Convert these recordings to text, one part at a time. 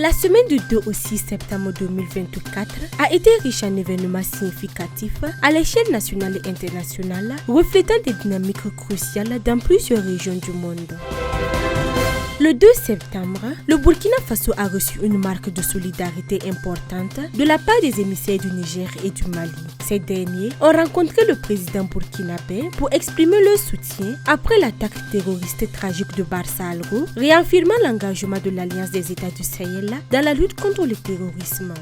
La semaine du 2 au 6 septembre 2024 a été riche en événements significatifs à l'échelle nationale et internationale, reflétant des dynamiques cruciales dans plusieurs régions du monde. Le 2 septembre, le Burkina Faso a reçu une marque de solidarité importante de la part des émissaires du Niger et du Mali. Ces derniers ont rencontré le président burkinabé pour exprimer leur soutien après l'attaque terroriste tragique de Barça Algo, réaffirmant l'engagement de l'Alliance des États du Sahel dans la lutte contre le terrorisme.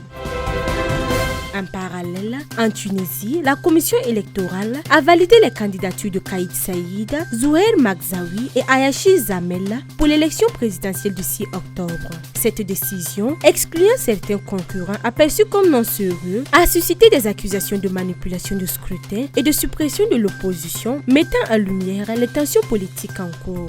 En parallèle, en Tunisie, la commission électorale a validé les candidatures de Kaïd Saïd, Zouhair Magzaoui et Ayachi Zamel pour l'élection présidentielle du 6 octobre. Cette décision, excluant certains concurrents aperçus comme non sérieux, a suscité des accusations de manipulation du scrutin et de suppression de l'opposition, mettant en lumière les tensions politiques en cours.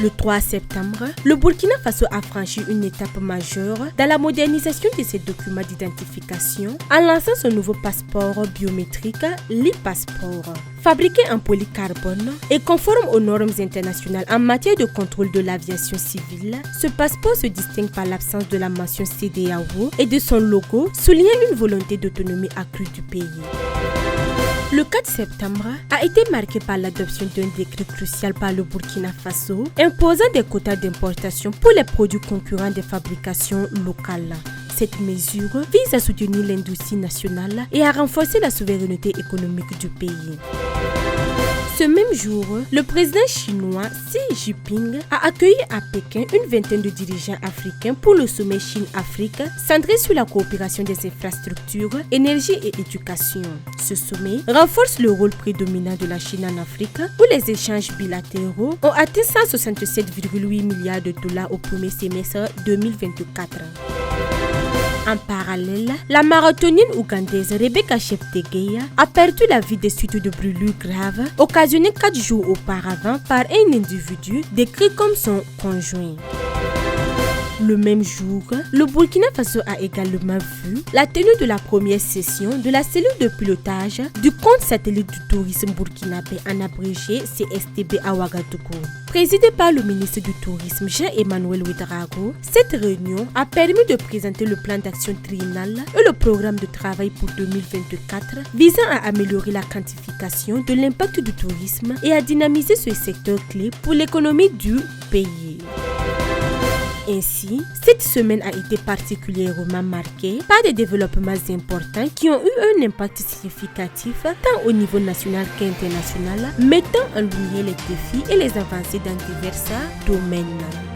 Le 3 septembre, le Burkina Faso a franchi une étape majeure dans la modernisation de ses documents d'identification en lançant son nouveau passeport biométrique, l'e-passeport. Fabriqué en polycarbone et conforme aux normes internationales en matière de contrôle de l'aviation civile, ce passeport se distingue par l'absence de la mention CEDEAO et de son logo, soulignant une volonté d'autonomie accrue du pays. Le 4 septembre a été marqué par l'adoption d'un décret crucial par le Burkina Faso imposant des quotas d'importation pour les produits concurrents des fabrications locales. Cette mesure vise à soutenir l'industrie nationale et à renforcer la souveraineté économique du pays. Ce même jour, le président chinois Xi Jinping a accueilli à Pékin une vingtaine de dirigeants africains pour le sommet Chine-Afrique centré sur la coopération des infrastructures, énergie et éducation. Ce sommet renforce le rôle prédominant de la Chine en Afrique où les échanges bilatéraux ont atteint 167,8 milliards de dollars au premier semestre 2024. En parallèle, la marathonienne ougandaise Rebecca Cheptegei a perdu la vie des suites de brûlures graves occasionnées 4 jours auparavant par un individu décrit comme son conjoint. Le même jour, le Burkina Faso a également vu la tenue de la première session de la cellule de pilotage du compte satellite du tourisme burkinabé en abrégé CSTB à Ouagadougou. Présidée par le ministre du Tourisme Jean-Emmanuel Ouedraogo, cette réunion a permis de présenter le plan d'action triennal et le programme de travail pour 2024 visant à améliorer la quantification de l'impact du tourisme et à dynamiser ce secteur clé pour l'économie du pays. Ainsi, cette semaine a été particulièrement marquée par des développements importants qui ont eu un impact significatif tant au niveau national qu'international, mettant en lumière les défis et les avancées dans divers domaines.